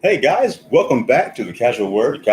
Hey guys, welcome back to the Casual Word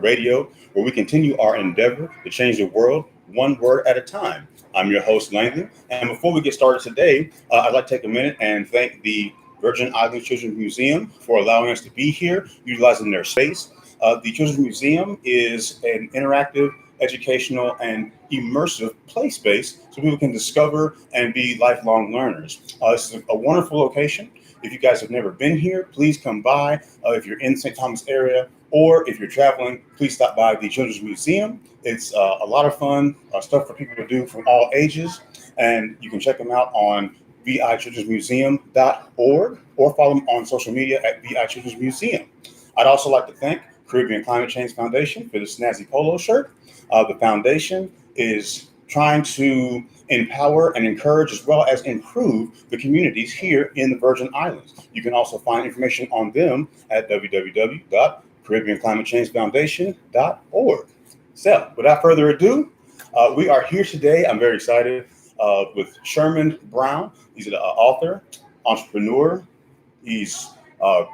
Radio, where we continue our endeavor to change the world one word at a time. I'm your host, Langley, and before we get started today, I'd like to take a minute and thank the Virgin Islands Children's Museum for allowing us to be here, utilizing their space. The Children's Museum is an interactive, educational, and immersive play space so people can discover and be lifelong learners. This is a wonderful location. If you guys have never been here, please come by. If you're in St. Thomas area or if you're traveling, please stop by the Children's Museum. It's a lot of fun stuff for people to do from all ages. And you can check them out on vichildrensmuseum.org or follow them on social media at VI Children's Museum. I'd also like to thank Caribbean Climate Change Foundation for the snazzy polo shirt. The foundation is trying to empower and encourage as well as improve the communities here in the Virgin Islands. You can also find information on them at www.caribbeanclimatechangefoundation.org. So without further ado, we are here today. I'm very excited with Sherman Browne. He's an author, entrepreneur. He's, I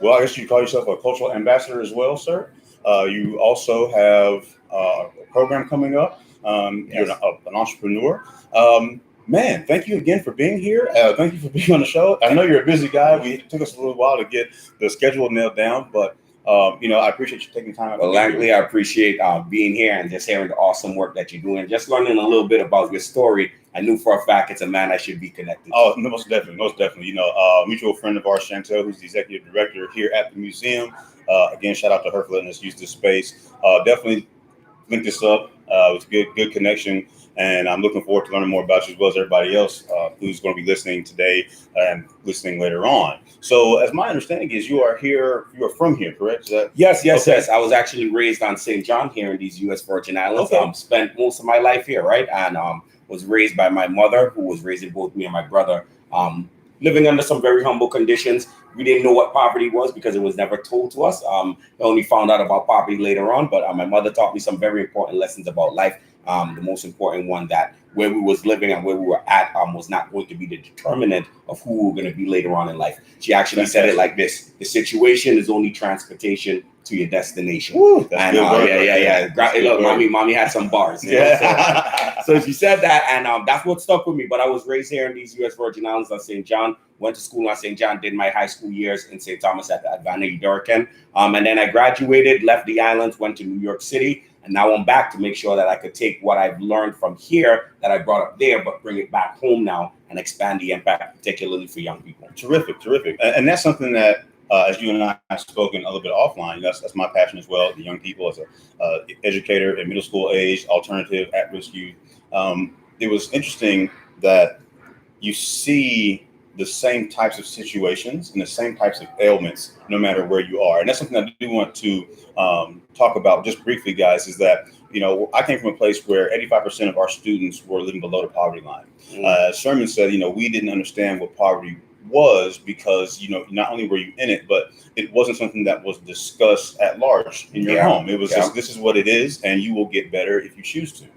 guess you call yourself a cultural ambassador as well, sir. You also have a program coming up. You're an entrepreneur. Man, thank you again for being here. Thank you for being on the show. I know you're a busy guy. It took us a little while to get the schedule nailed down, but I appreciate you taking time out. Well, Langley, I appreciate being here and just hearing the awesome work that you're doing. Just learning a little bit about your story. I knew for a fact it's a man I should be connected to. Oh, most definitely, most definitely. Mutual friend of ours, Chantel, who's the executive director here at the museum. Again, shout out to her for letting us use this space. Definitely link this up. It was a good connection, and I'm looking forward to learning more about you as well as everybody else who's going to be listening today and listening later on. So, as my understanding is, you are from here, correct? Yes. I was actually raised on St. John here in these U.S. Virgin Islands. Okay. Spent most of my life here, right? And was raised by my mother, who was raising both me and my brother. Living under some very humble conditions. We didn't know what poverty was because it was never told to us. I only found out about poverty later on, but my mother taught me some very important lessons about life. The most important one, that where we was living and where we were at was not going to be the determinant of who we were going to be later on in life. She actually said it like this: the situation is only transportation to your destination. Woo, and look, mommy had some bars. So she said that, and that's what stuck with me. But I was raised here in these U.S. Virgin Islands on St. John. Went to school on St. John, did my high school years in St. Thomas at the Advantage Durcan. And then I graduated, left the islands, went to New York City. And now I'm back to make sure that I could take what I've learned from here that I brought up there, but bring it back home now and expand the impact, particularly for young people. Terrific. And that's something that, as you and I have spoken a little bit offline, that's my passion as well, the young people as an educator at middle school age, alternative, at-risk youth. It was interesting that you see the same types of situations and the same types of ailments no matter where you are. And that's something I do want to talk about just briefly, guys, is that, I came from a place where 85% of our students were living below the poverty line. Sherman said, we didn't understand what poverty was because, not only were you in it, but it wasn't something that was discussed at large in your home. It was just, this is what it is, and you will get better if you choose to.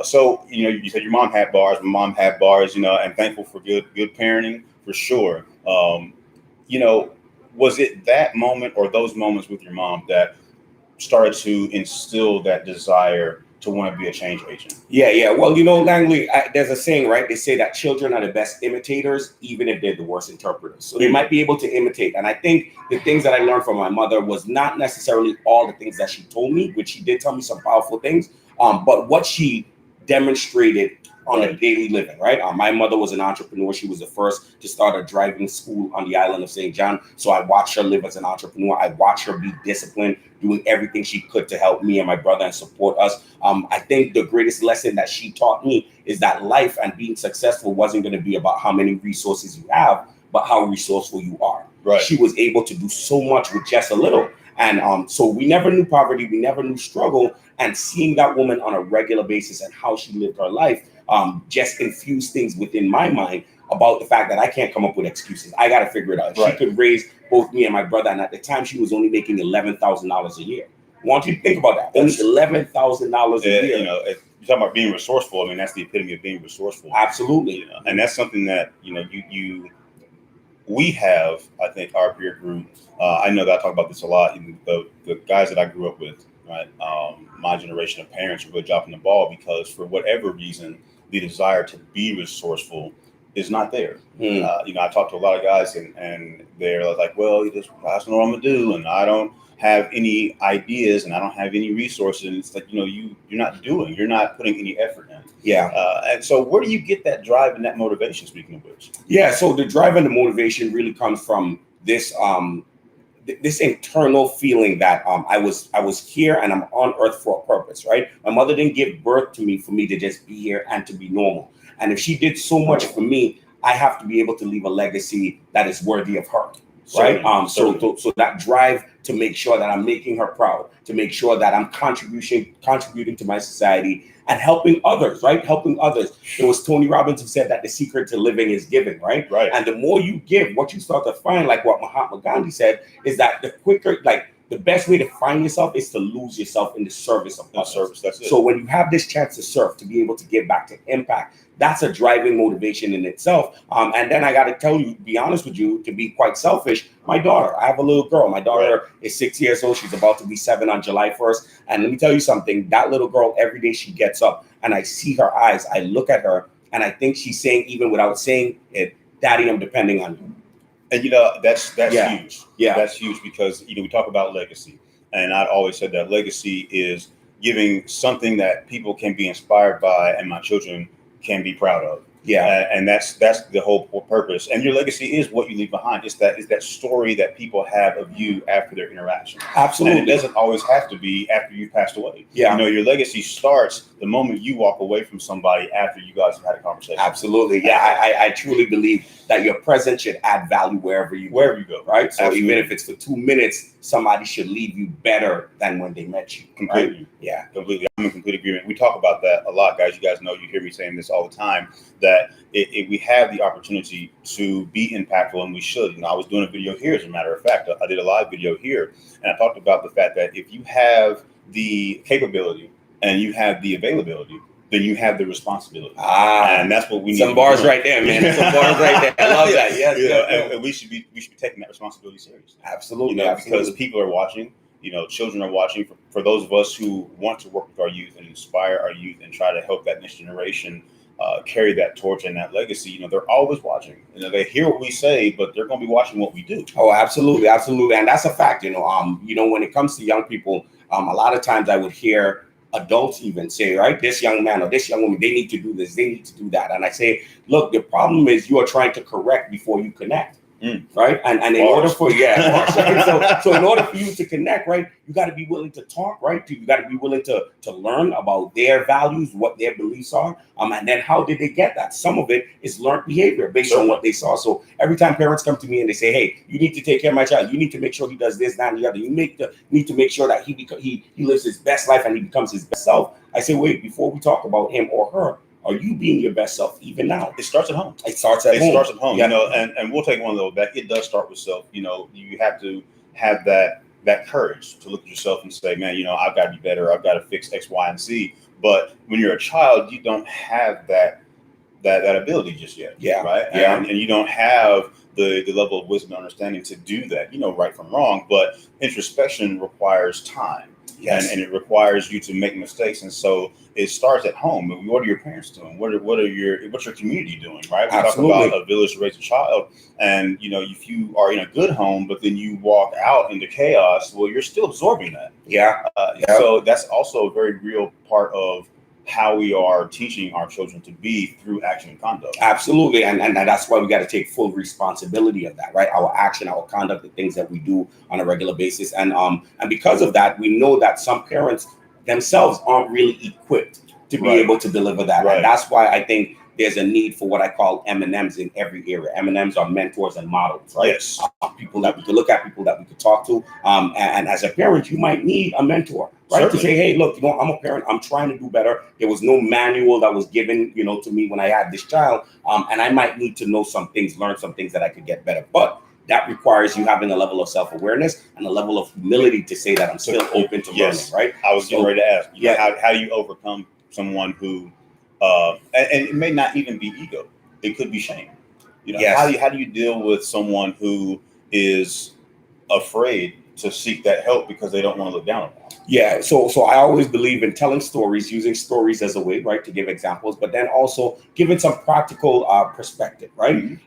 So, you said your mom had bars, my mom had bars, and thankful for good parenting for sure. Was it that moment or those moments with your mom that started to instill that desire to want to be a change agent? Yeah. Well, Langley, there's a saying, right? They say that children are the best imitators, even if they're the worst interpreters. So they might be able to imitate. And I think the things that I learned from my mother was not necessarily all the things that she told me, which she did tell me some powerful things, but what she demonstrated on a daily living, right? My mother was an entrepreneur. She was the first to start a driving school on the island of St. John. So I watched her live as an entrepreneur. I watched her be disciplined, doing everything she could to help me and my brother and support us. I think the greatest lesson that she taught me is that life and being successful wasn't going to be about how many resources you have, but how resourceful you are. Right. She was able to do so much with just a little. And so we never knew poverty. We never knew struggle. And seeing that woman on a regular basis and how she lived her life just infused things within my mind about the fact that I can't come up with excuses. I got to figure it out. Right. She could raise both me and my brother. And at the time, she was only making $11,000 a year. I want you to think about that. Only $11,000 a year. You're talking about being resourceful. I mean, that's the epitome of being resourceful. Absolutely. And that's something that, you we have, I think, our peer group. I know that I talk about this a lot. The guys that I grew up with, right? My generation of parents are really dropping the ball because, for whatever reason, the desire to be resourceful is not there. I talk to a lot of guys, and they're like, "Well, I don't know what I'm gonna do, and I don't have any ideas, and I don't have any resources." And it's like, you're not putting any effort in. Yeah. And so, where do you get that drive and that motivation? Speaking of which, Yeah. So the drive and the motivation really comes from this internal feeling that I was here and I'm on earth for a purpose, right? My mother didn't give birth to me for me to just be here and to be normal. And if she did so much for me, I have to be able to leave a legacy that is worthy of her. Right. So that drive to make sure that I'm making her proud, to make sure that I'm contributing to my society and helping others, right? Helping others. It was Tony Robbins who said that the secret to living is giving, right? Right. And the more you give, what you start to find, like what Mahatma Gandhi said, is that the best way to find yourself is to lose yourself in the service of others. Service, that's it. So when you have this chance to serve, to be able to give back, to impact, that's a driving motivation in itself. And then I got to tell you, be honest with you, to be quite selfish, my daughter, I have a little girl. My daughter is 6 years old. She's about to be 7 on July 1st. And let me tell you something, that little girl, every day she gets up and I see her eyes, I look at her and I think she's saying, even without saying it, Daddy, I'm depending on you. And that's huge. Yeah, that's huge because we talk about legacy, and I've always said that legacy is giving something that people can be inspired by, and my children can be proud of. Yeah, and that's the whole purpose. And your legacy is what you leave behind. It's that story that people have of you after their interaction. Absolutely, and it doesn't always have to be after you passed away. Yeah, your legacy starts the moment you walk away from somebody after you guys have had a conversation. Absolutely, yeah. I truly believe that your presence should add value wherever you go. Right. So Absolutely. Even if it's for 2 minutes, somebody should leave you better than when they met you. Completely. Right? Yeah, completely. I'm in complete agreement. We talk about that a lot, guys. You guys know, you hear me saying this all the time, that if we have the opportunity to be impactful, and we should. I was doing a video here, as a matter of fact. I did a live video here, and I talked about the fact that if you have the capability and you have the availability, then you have the responsibility. And that's what we need. Some bars right there, man. Some bars right there. I love that. Yes, and we should be taking that responsibility seriously. Absolutely. Because people are watching. Children are watching. For those of us who want to work with our youth and inspire our youth and try to help that next generation carry that torch and that legacy, they're always watching. They hear what we say, but they're going to be watching what we do. Oh, absolutely, absolutely, and that's a fact. When it comes to young people, a lot of times I would hear adults even say, right, this young man or this young woman, they need to do this, they need to do that, and I say, look, the problem is you are trying to correct before you connect. Right. And in order for so in order for you to connect, right, you got to be willing to talk, right? You got to be willing to learn about their values, what their beliefs are. And then how did they get that? Some of it is learned behavior based on what they saw. So every time parents come to me and they say, hey, you need to take care of my child, you need to make sure he does this, that, and the other. You need to make sure that he lives his best life and he becomes his best self. I say, wait, before we talk about him or her, are you being your best self even now? It starts at home. It starts at home. Yeah. And we'll take one level back. It does start with self. You have to have that courage to look at yourself and say, man, I've got to be better. I've got to fix X, Y, and Z. But when you're a child, you don't have that ability just yet. Yeah. Right. Yeah. And you don't have the level of wisdom and understanding to do that. Right from wrong. But introspection requires time. Yes. And it requires you to make mistakes, and so it starts at home. What are your parents doing? What's your community doing? Right? We Absolutely. talk about a village to raise a child, and if you are in a good home, but then you walk out into chaos, well, you're still absorbing that. Yeah. So that's also a very real part of how we are teaching our children to be through action and conduct. Absolutely. And that's why we got to take full responsibility of that, right? Our action, our conduct, the things that we do on a regular basis. And because of that, we know that some parents themselves aren't really equipped to be able to deliver that. Right. And that's why I think there's a need for what I call M&Ms in every area. M&Ms are mentors and models, right? Yes. People that we could look at, people that we could talk to. And as a parent, you might need a mentor, right? Certainly. To say, hey, look, I'm a parent. I'm trying to do better. There was no manual that was given, to me when I had this child. And I might need to know some things, learn some things that I could get better. But that requires you having a level of self-awareness and a level of humility to say that I'm still open to learning, right? I was getting ready to ask, Yeah. how do you overcome someone who, and it may not even be ego, it could be shame. You know, Yes. how do you deal with someone who is afraid to seek that help because they don't want to look down upon? Yeah, so I always believe in telling stories, using stories as a way, right, to give examples, but then also giving some practical perspective, right? Mhm.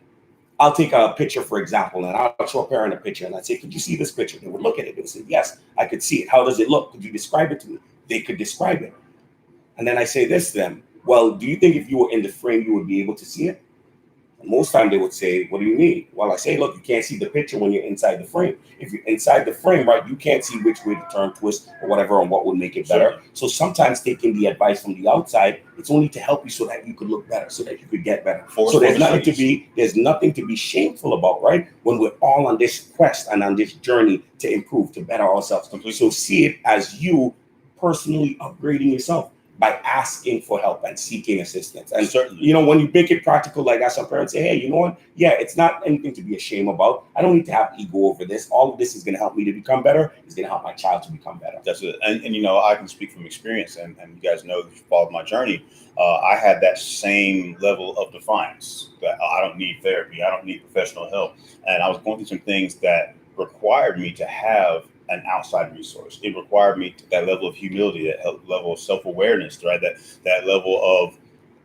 I'll take a picture, for example, and I'll show a parent a picture, and I'd say, "Could you see this picture?" They would look at it. They would say, "Yes, I could see it. How does it look? Could you describe it to me?" They could describe it, and then I say this to them: "Well, do you think if you were in the frame, you would be able to see it?" Most time they would say, "What do you mean?" Well, I say, "Look, you can't see the picture when you're inside the frame. If you're inside the frame, right, you can't see which way to turn, twist, or whatever, and what would make it better." Certainly. So sometimes taking the advice from the outside, it's only to help you so that you could look better, so that you could get better. So there's nothing to be shameful about, right? When we're all on this quest and on this journey to improve, to better ourselves. Completely. So see it as you personally upgrading yourself by asking for help and seeking assistance. And Certainly. you know, when you make it practical like that, some parents say, "Hey, you know what? Yeah, it's not anything to be ashamed about. I don't need to have ego over this. All of this is going to help me to become better. It's going to help my child to become better." That's it. And you know, I can speak from experience, and you guys know if you followed my journey, I had that same level of defiance that I don't need therapy, I don't need professional help. And I was going through some things that required me to have an outside resource. It required me to that level of humility, level of self-awareness, right? That level of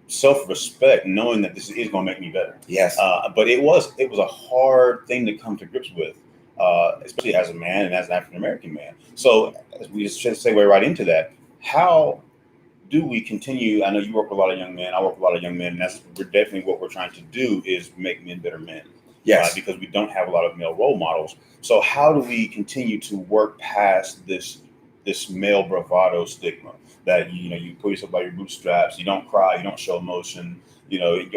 self-respect, knowing that this is going to make me better. Yes. But it was a hard thing to come to grips with, especially as a man and as an African American man. So as we just segue right into that, how do we continue? I know you work with a lot of young men. I work with a lot of young men, and that's definitely what we're trying to do is make men better men. Yes. Because we don't have a lot of male role models. So how do we continue to work past this male bravado stigma that you pull yourself by your bootstraps, you don't cry, you don't show emotion,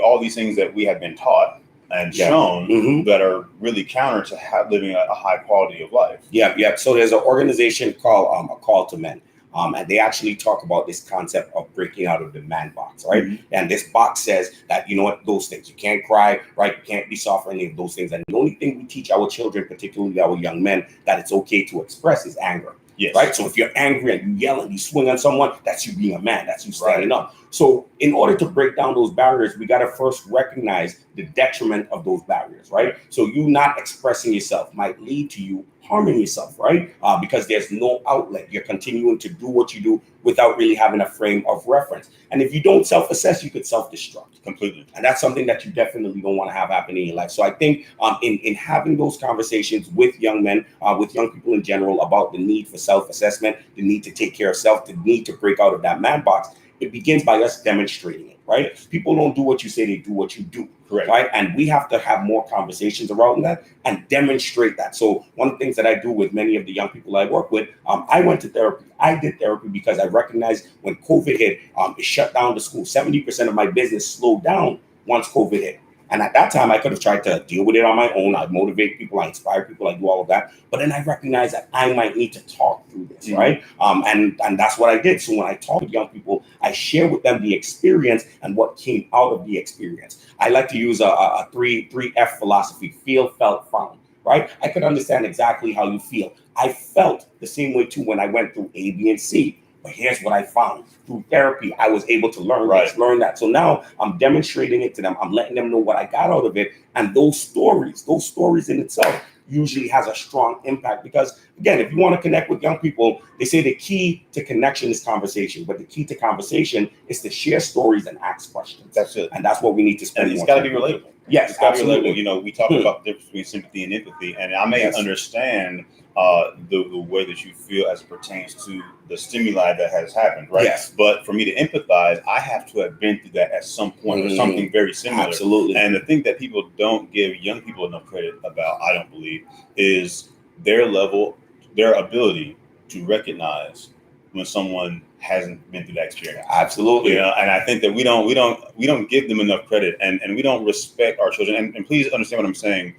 all these things that we have been taught and shown that are really counter to living a high quality of life. Yeah. So there's an organization called A Call to Men. And they actually talk about this concept of breaking out of the man box, right? Mhm. And this box says that, you know what, those things, you can't cry, right? You can't be soft or any of those things. And the only thing we teach our children, particularly our young men, that it's okay to express is anger. Yes. Right. So if you're angry and you yell and you swing on someone, that's you being a man. That's you standing up. So in order to break down those barriers, we got to first recognize the detriment of those barriers. Right. So you not expressing yourself might lead to you harming yourself. Right. Because there's no outlet. You're continuing to do what you do without really having a frame of reference. And if you don't self-assess, you could self-destruct completely. And that's something that you definitely don't want to have happen in your life. So I think in having those conversations with young men, with young people in general, about the need for self-assessment, the need to take care of self, the need to break out of that man box, it begins by us demonstrating it, right? Yes. People don't do what you say, they do what you do. Correct. Right. And we have to have more conversations around that and demonstrate that. So one of the things that I do with many of the young people I work with, I went to therapy. I did therapy because I recognized when COVID hit, it shut down the school. 70% of my business slowed down once COVID hit. And at that time, I could have tried to deal with it on my own. I'd motivate people, I inspire people, I do all of that. But then I recognized that I might need to talk through this, right? And that's what I did. So when I talk with young people, I share with them the experience and what came out of the experience. I like to use a 3F philosophy: feel, felt, found. Right? I could understand exactly how you feel. I felt the same way too when I went through A, B, and C. But here's what I found. Through therapy, I was able to learn this, learn that. So now I'm demonstrating it to them. I'm letting them know what I got out of it. And those stories in itself usually has a strong impact. Because again, if you want to connect with young people, they say the key to connection is conversation. But the key to conversation is to share stories and ask questions. That's it. And that's what we need to spend. And it's got to be relatable. Yes, it's got to be absolutely. relatable. You know, we talk about the difference between sympathy and empathy. And I may understand the way that you feel as it pertains to the stimuli that has happened, right? Yes. But for me to empathize, I have to have been through that at some point or something very similar. Absolutely. And the thing that people don't give young people enough credit about, I don't believe, is their ability to recognize when someone hasn't been through that experience. Absolutely. You know, and I think that we don't give them enough credit, and we don't respect our children. And please understand what I'm saying.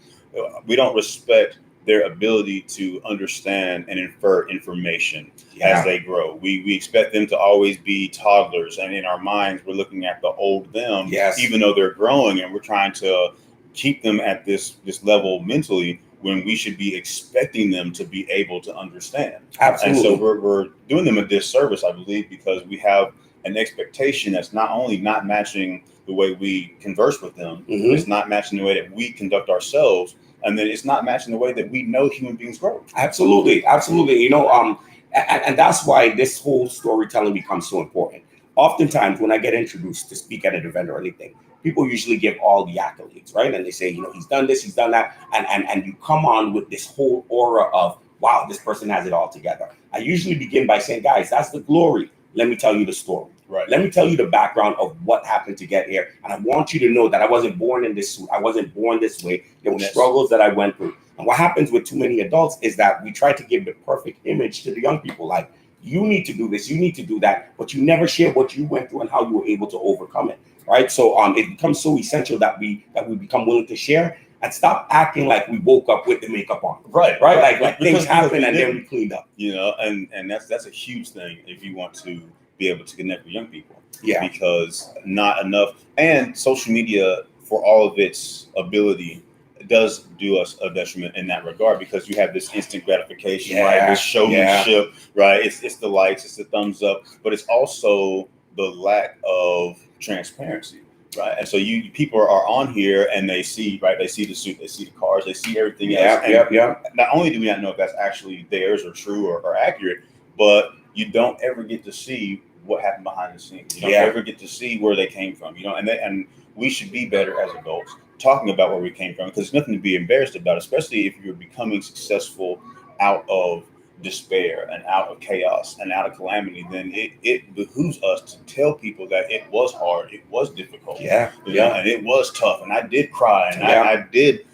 We don't respect their ability to understand and infer information as they grow. We expect them to always be toddlers, and in our minds, we're looking at the old them, even though they're growing, and we're trying to keep them at this level mentally when we should be expecting them to be able to understand. Absolutely. And so we're doing them a disservice, I believe, because we have an expectation that's not only not matching the way we converse with them, it's not matching the way that we conduct ourselves, and then it's not matching the way that we know human beings grow. Absolutely, absolutely. And that's why this whole storytelling becomes so important. Oftentimes, when I get introduced to speak at an event or anything, people usually give all the accolades, right? And they say, he's done this, he's done that, and you come on with this whole aura of, wow, this person has it all together. I usually begin by saying, guys, that's the glory. Let me tell you the story. Right. Let me tell you the background of what happened to get here. And I want you to know that I wasn't born in this suit. I wasn't born this way. There were struggles that I went through. And what happens with too many adults is that we try to give the perfect image to the young people. Like, you need to do this, you need to do that, but you never share what you went through and how you were able to overcome it. Right. So it becomes so essential that we become willing to share and stop acting like we woke up with the makeup on. Right. Like things happen and then we cleaned up. And that's a huge thing if you want to be able to connect with young people. Yeah. Because not enough, and social media, for all of its ability, does do us a detriment in that regard, because you have this instant gratification, right? This showmanship, right? It's the likes, it's the thumbs up, but it's also the lack of transparency, right? And so people are on here and they see, right? They see the suit, they see the cars, they see everything else. And not only do we not know if that's actually theirs or true or accurate, but you don't ever get to see what happened behind the scenes. You don't ever get to see where they came from, and we should be better as adults talking about where we came from, because there's nothing to be embarrassed about, especially if you're becoming successful out of despair and out of chaos and out of calamity. Then it behooves us to tell people that it was hard, it was difficult, and it was tough, and I did cry, and I did,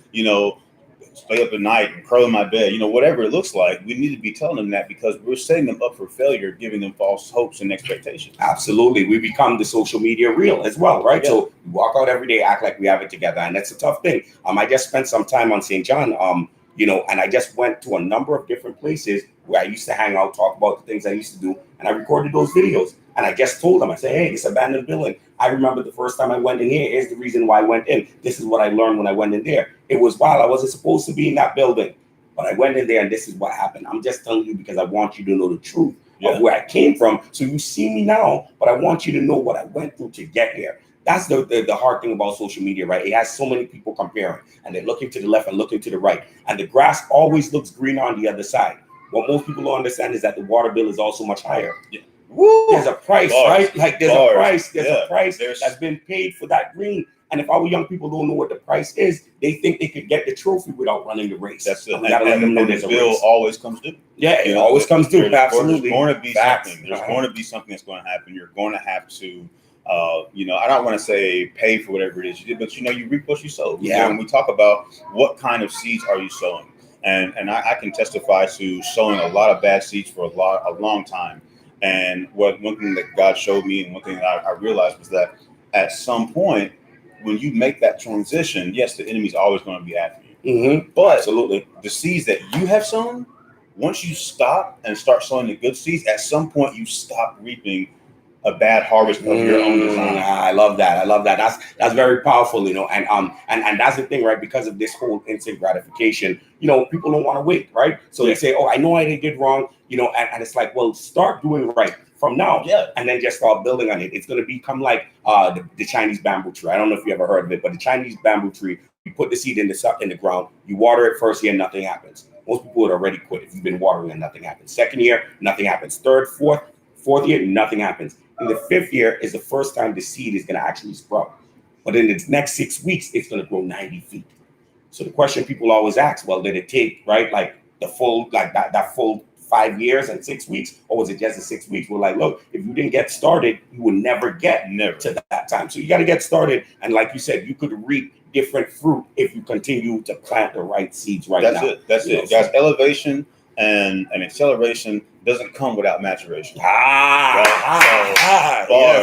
stay up at night and curl in my bed, whatever it looks like. We need to be telling them that, because we're setting them up for failure, giving them false hopes and expectations. Absolutely. We become the social media real as well, right? So we walk out every day, act like we have it together. And that's a tough thing. I just spent some time on St. John, and I just went to a number of different places where I used to hang out, talk about the things I used to do. And I recorded those videos. And I just told them, I said, hey, this abandoned building. I remember the first time I went in here. Here's the reason why I went in. This is what I learned when I went in there. It was wild. I wasn't supposed to be in that building, but I went in there and this is what happened. I'm just telling you because I want you to know the truth of where I came from. So you see me now, but I want you to know what I went through to get here. That's the hard thing about social media, right? It has so many people comparing, and they're looking to the left and looking to the right. And the grass always looks greener on the other side. What most people don't understand is that the water bill is also much higher. Woo! There's a price, right? Like there's a price that's been paid for that green. And if our young people don't know what the price is, they think they could get the trophy without running the race. That's it. And we gotta let them know there's a bill race. always comes due. Yeah, it always comes due. Absolutely. There's going to be something. There's going to be something that's going to happen. You're going to have to, I don't want to say pay for whatever it is you did, but you reap what you sow. Yeah. When we talk about what kind of seeds are you sowing, and I can testify to sowing a lot of bad seeds for a long time. And one thing that God showed me, and one thing that I realized, was that at some point, when you make that transition, yes, the enemy's always going to be after you. But absolutely, the seeds that you have sown, once you stop and start sowing the good seeds, at some point you stop reaping a bad harvest of your own design. I love that. That's very powerful, and that's the thing, right? Because of this whole instant gratification, people don't want to wait, right? So they say, oh, I know I did wrong, and it's like, well, start doing right from now, and then just start building on it. It's going to become like the Chinese bamboo tree. I don't know if you ever heard of it, but the Chinese bamboo tree, you put the seed in the ground, you water it first year, nothing happens. Most people would already quit if you've been watering and nothing happens. Second year, nothing happens. Third, fourth year, nothing happens. In the fifth year is the first time the seed is going to actually sprout. But in the next 6 weeks, it's going to grow 90 feet. So the question people always ask, well, did it take, right, like the full, like that full 5 years and 6 weeks, or was it just the 6 weeks? We're like, look, if you didn't get started, you will never get to that time. So you got to get started. And like you said, you could reap different fruit if you continue to plant the right seeds now. That's it. Guys, elevation and acceleration doesn't come without maturation. Bars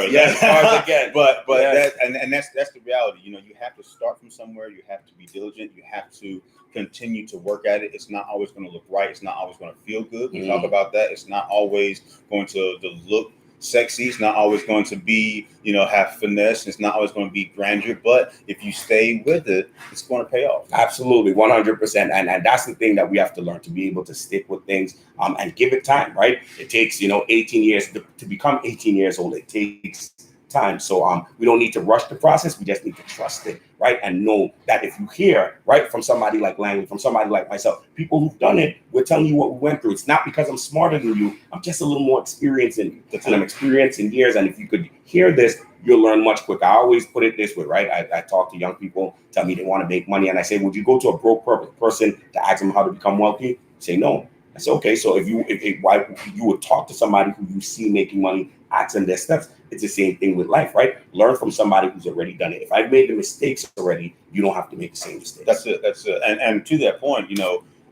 again. But that's the reality. You have to start from somewhere. You have to be diligent. You have to continue to work at it. It's not always going to look right. It's not always going to feel good. We talk about that. It's not always going to look sexy. It's not always going to be, have finesse. It's not always going to be grandeur. But if you stay with it, it's going to pay off. Absolutely, 100%. And that's the thing that we have to learn, to be able to stick with things and give it time, right? It takes, 18 years to become 18 years old. It takes time. So we don't need to rush the process. We just need to trust it, right? And know that if you hear, right, from somebody like Langley, from somebody like myself, people who've done it, we're telling you what we went through. It's not because I'm smarter than you. I'm just a little more experienced than you. And I'm experienced in years. And if you could hear this, you'll learn much quicker. I always put it this way, right? I talk to young people, tell me they want to make money. And I say, would you go to a broke person to ask them how to become wealthy? Say no. I say, okay, so if you would talk to somebody who you see making money, ask them their steps. It's the same thing with life, right? Learn from somebody who's already done it. If I've made the mistakes already, you don't have to make the same mistakes. That's it. And to that point,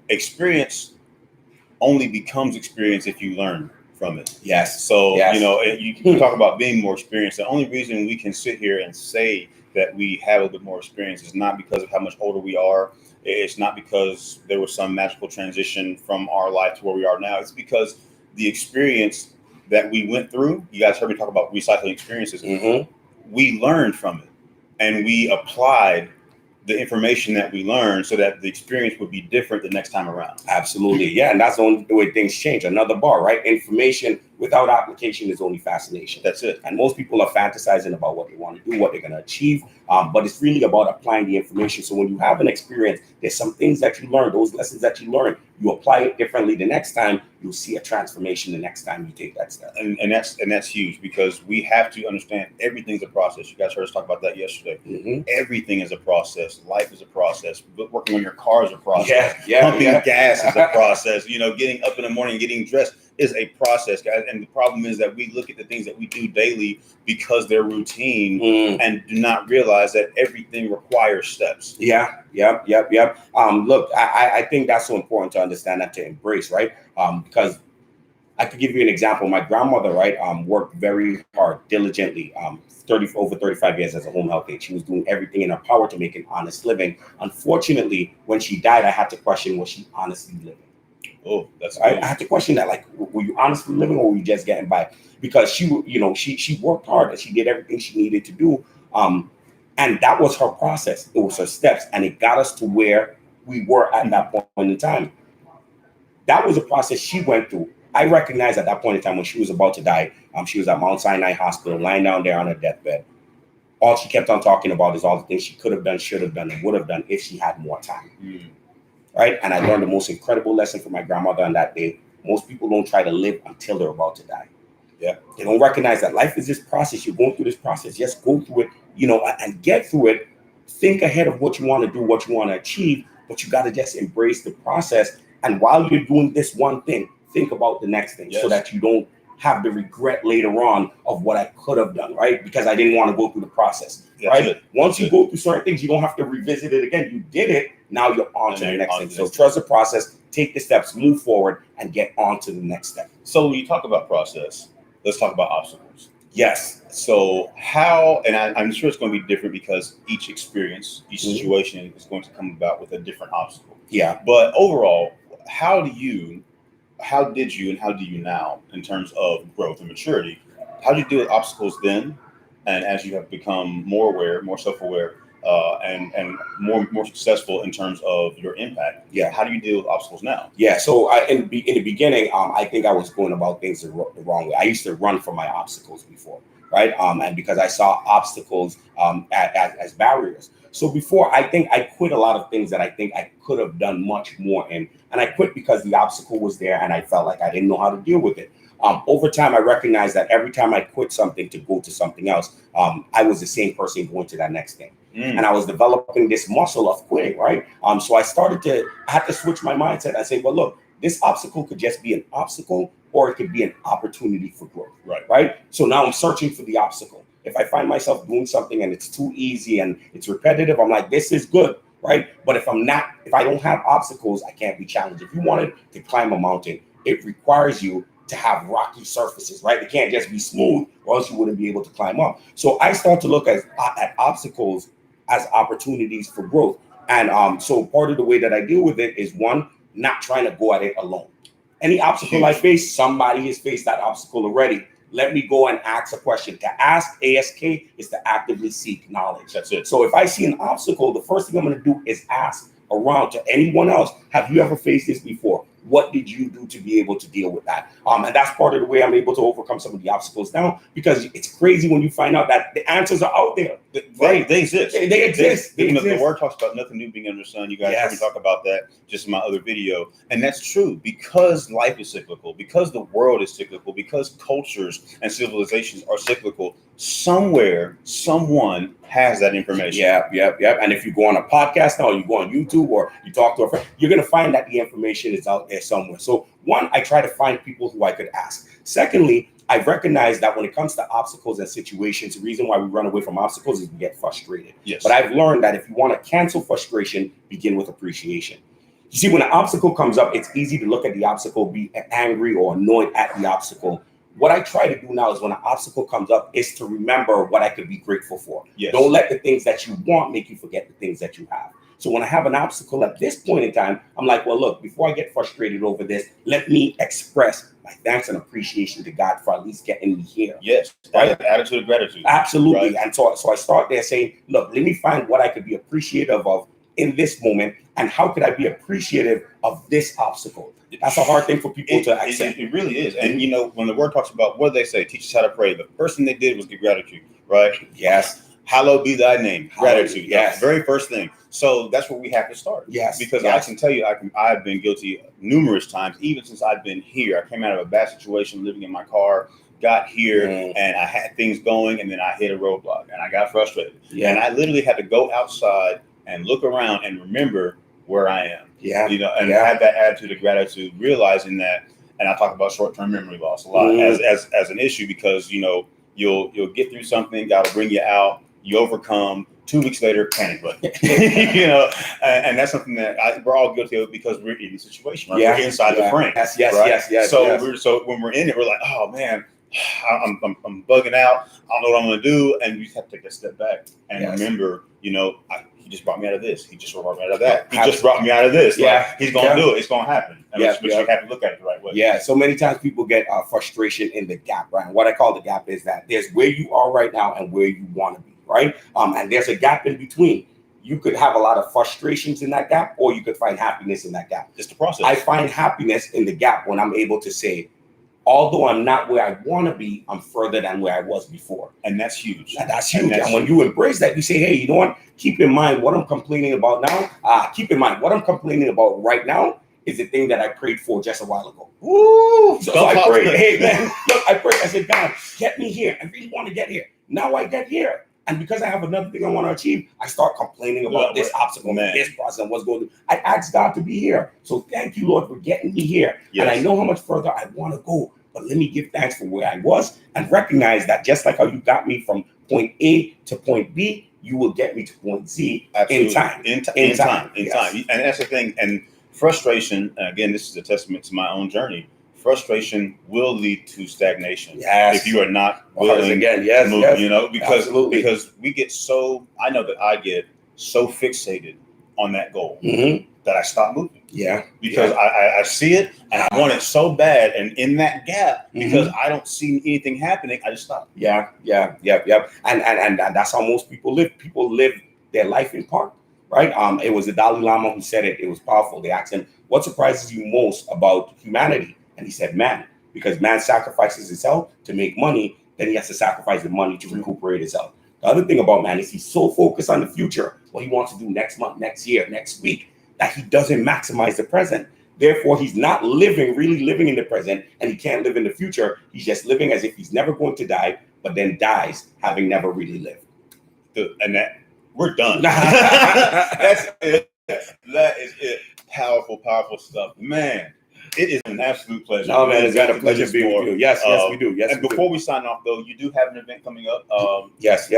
experience only becomes experience if you learn from it. Yes. So, you talk about being more experienced. The only reason we can sit here and say that we have a bit more experience is not because of how much older we are. It's not because there was some magical transition from our life to where we are now. It's because the experience that we went through, you guys heard me talk about recycling experiences. Mm-hmm. We learned from it and we applied the information that we learned so that the experience would be different the next time around. Absolutely. Yeah. And that's the only way things change. Another bar, right? Information without application is only fascination. That's it. And most people are fantasizing about what they want to do, what they're going to achieve. But it's really about applying the information. So when you have an experience, there's some things that you learn, those lessons that you learn, you apply it differently the next time, you'll see a transformation the next time you take that step. And that's huge, because we have to understand everything's a process. You guys heard us talk about that yesterday. Mm-hmm. Everything is a process. Life is a process. Working on your car is a process. Pumping gas is a process. Getting up in the morning, getting dressed is a process, guys. And the problem is that we look at the things that we do daily because they're routine and do not realize that everything requires steps. Yep. Look, I think that's so important to understand and to embrace, right? Because I could give you an example. My grandmother, right, worked very hard, diligently, over 35 years as a home health aide. She was doing everything in her power to make an honest living. Unfortunately, when she died, I had to question, was she honestly living? Oh, that's right. I had to question that. Like, were you honestly living, or were you just getting by? Because she worked hard and she did everything she needed to do. And that was her process. It was her steps, and it got us to where we were at that point in time. That was a process she went through. I recognized at that point in time when she was about to die, she was at Mount Sinai Hospital, lying down there on her deathbed. All she kept on talking about is all the things she could have done, should have done, and would have done if she had more time. Right? And I learned the most incredible lesson from my grandmother on that day. Most people don't try to live until they're about to die. Yeah. They don't recognize that life is this process. You're going through this process. Just go through it, and get through it. Think ahead of what you want to do, what you want to achieve, but you got to just embrace the process. And while you're doing this one thing, think about the next thing, so that you don't have the regret later on of what I could have done, right? Because I didn't want to go through the process, right? Once you go through certain things, you don't have to revisit it again. You did it. Now you're on to the next thing. So trust the process, take the steps, move forward, and get on to the next step. So when you talk about process, let's talk about obstacles. Yes. So how, and I'm sure it's going to be different because each experience, each situation is going to come about with a different obstacle. Yeah. But overall, how did you, and how do you now in terms of growth and maturity? How do you deal with obstacles then? And as you have become more aware, more self-aware, and more successful in terms of your impact. Yeah. How do you deal with obstacles now? Yeah. So in the beginning, I think I was going about things the wrong way. I used to run from my obstacles before, right? And because I saw obstacles as barriers. So before, I think I quit a lot of things that I think I could have done much more in. And I quit because the obstacle was there and I felt like I didn't know how to deal with it. Over time, I recognized that every time I quit something to go to something else, I was the same person going to that next thing. And I was developing this muscle of quitting, right? So I had to switch my mindset. I say, well, look, this obstacle could just be an obstacle, or it could be an opportunity for growth, right? So now I'm searching for the obstacle. If I find myself doing something and it's too easy and it's repetitive, I'm like, this is good, right? But if I don't have obstacles, I can't be challenged. If you wanted to climb a mountain, it requires you to have rocky surfaces, right? It can't just be smooth, or else you wouldn't be able to climb up. So I start to look at obstacles as opportunities for growth. And so part of the way that I deal with it is, one, not trying to go at it alone. Any obstacle I face, somebody has faced that obstacle already. Let me go and ask a question. To ask, ASK, is to actively seek knowledge. That's it. So if I see an obstacle, the first thing I'm going to do is ask around to anyone else. Have you ever faced this before? What did you do to be able to deal with that? And that's part of the way I'm able to overcome some of the obstacles now, because it's crazy when you find out that the answers are out there. Right? They exist. They exist. They exist. The word talks about nothing new being under the sun. You guys heard me Yes. talk about that just in my other video. And that's true, because life is cyclical, because the world is cyclical, because cultures and civilizations are cyclical. Somewhere, someone has that information. Yeah. And if you go on a podcast now, or you go on YouTube, or you talk to a friend, you're going to find that the information is out there somewhere. So one, I try to find people who I could ask. Secondly, I've recognized that when it comes to obstacles and situations, the reason why we run away from obstacles is we get frustrated. Yes. But I've learned that if you want to cancel frustration, begin with appreciation. You see, when an obstacle comes up, it's easy to look at the obstacle, be angry or annoyed at the obstacle. What I try to do now is when an obstacle comes up is to remember what I could be grateful for. Yes. Don't let the things that you want make you forget the things that you have. So when I have an obstacle at this point in time, I'm like, well, look, before I get frustrated over this, let me express my thanks and appreciation to God for at least getting me here. Yes. Right? Attitude of gratitude. Absolutely. Right. And so I start there saying, look, let me find what I could be appreciative of in this moment, and how could I be appreciative of this obstacle? That's a hard thing for people to accept. It really is. And you know, when the word talks about, what do they say? Teach us how to pray. The first thing they did was give gratitude, right? Yes. Hallowed be thy name. Gratitude. Yes. That's the very first thing. So that's where we have to start. Yes. Because yes. I can tell you, I've been guilty numerous times, even since I've been here. I came out of a bad situation, living in my car, got here, and I had things going, and then I hit a roadblock, and I got frustrated. Yeah. And I literally had to go outside and look around and remember where I am. Yeah. You know, and have that attitude of gratitude, realizing that. And I talk about short-term memory loss a lot as an issue, because you know you'll get through something, God will bring you out, you overcome. 2 weeks later, panic button. You know, and that's something that we're all guilty of, because we're in the situation. Right? We're inside the frame. Yes. So so when we're in it, we're like, oh man, I'm bugging out. I don't know what I'm going to do, and we just have to take a step back and remember, you know, he just brought me out of this. He just brought me out of that. He just brought me out of this. Like, he's going to do it. It's going to happen. But you have to look at it the right way. Yeah. So many times people get frustration in the gap, right? And what I call the gap is that there's where you are right now and where you want to be, right? And there's a gap in between. You could have a lot of frustrations in that gap, or you could find happiness in that gap. It's the process. I find happiness in the gap when I'm able to say, although I'm not where I want to be, I'm further than where I was before. And that's huge. That's huge. And when you embrace that, you say, hey, you know what? Keep in mind what I'm complaining about now. Keep in mind what I'm complaining about right now is the thing that I prayed for just a while ago. Woo! So I prayed, hey, man, look, I prayed. I said, God, get me here. I really want to get here. Now I get here. And because I have another thing I want to achieve, I start complaining about this obstacle, this process, and what's going on. I ask God to be here. So thank you, Lord, for getting me here. Yes. And I know how much further I want to go. But let me give thanks for where I was and recognize that just like how you got me from point A to point B, you will get me to point Z in time. In time. And that's the thing. And frustration, and again, this is a testament to my own journey. Frustration will lead to stagnation if you are not willing to move. You know, because we get so. I know that I get so fixated on that goal that I stop moving. Because I see it and I want it so bad, and in that gap, because I don't see anything happening, I just stop. And that's how most people live. People live their life in part, right? It was the Dalai Lama who said it. It was powerful. They asked him, "What surprises you most about humanity?" And he said, man, because man sacrifices his health to make money, then he has to sacrifice the money to recuperate his health. The other thing about man is he's so focused on the future, what he wants to do next month, next year, next week, that he doesn't maximize the present. Therefore, he's not really living in the present, and he can't live in the future. He's just living as if he's never going to die, but then dies having never really lived. And that we're done. That's it. That is it. Powerful stuff, man. It is an absolute pleasure. No, man, it's been a pleasure being with you. Yes, we do. Yes, and before we sign off, though, you do have an event coming up. Yes.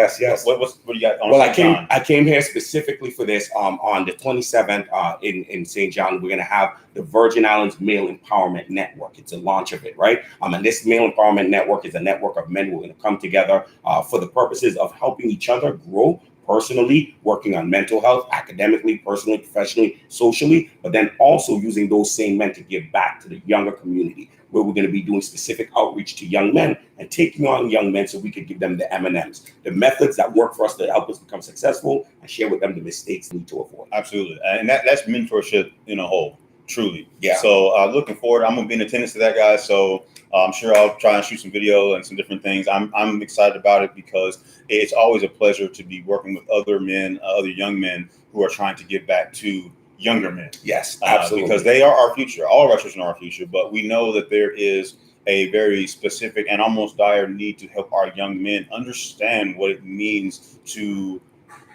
What do you got on? Well, I came here specifically for this. On the 27th in St. John, we're going to have the Virgin Islands Male Empowerment Network. It's a launch of it, right? And this Male Empowerment Network is a network of men who are going to come together for the purposes of helping each other grow, personally, working on mental health, academically, personally, professionally, socially, but then also using those same men to give back to the younger community, where we're going to be doing specific outreach to young men and taking on young men so we can give them the M&Ms, the methods that work for us to help us become successful, and share with them the mistakes we need to avoid. Absolutely. And that's mentorship in a whole, truly. Yeah. So looking forward, I'm going to be in attendance to that, guys. So I'm sure I'll try and shoot some video and some different things. I'm excited about it because it's always a pleasure to be working with other men, other young men who are trying to give back to younger men. Yes, absolutely. Because they are our future. All of our children are our future, but we know that there is a very specific and almost dire need to help our young men understand what it means to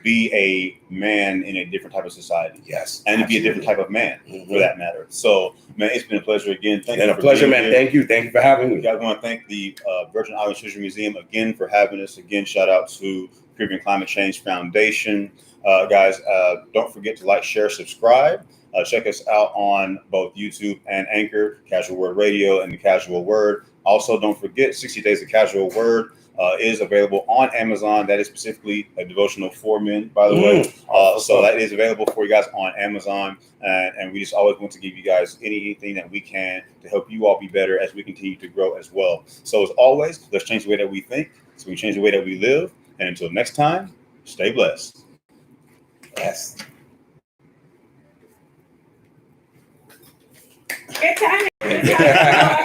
be a man in a different type of society. Yes. And to be a different type of man, for that matter. So, man, it's been a pleasure again. Thank you. It's been a pleasure, man. Thank you. Thank you for having me. I want to thank the Virgin Islands History Museum again for having us. Again, shout out to Caribbean Climate Change Foundation. Guys, don't forget to like, share, subscribe. Check us out on both YouTube and Anchor, Casual Word Radio and the Casual Word. Also, don't forget 60 Days of Casual Word is available on Amazon. That is specifically a devotional for men, by the way. So that is available for you guys on Amazon. And we just always want to give you guys anything that we can to help you all be better as we continue to grow as well. So as always, let's change the way that we think so we change the way that we live. And until next time, stay blessed. Yes. Good time.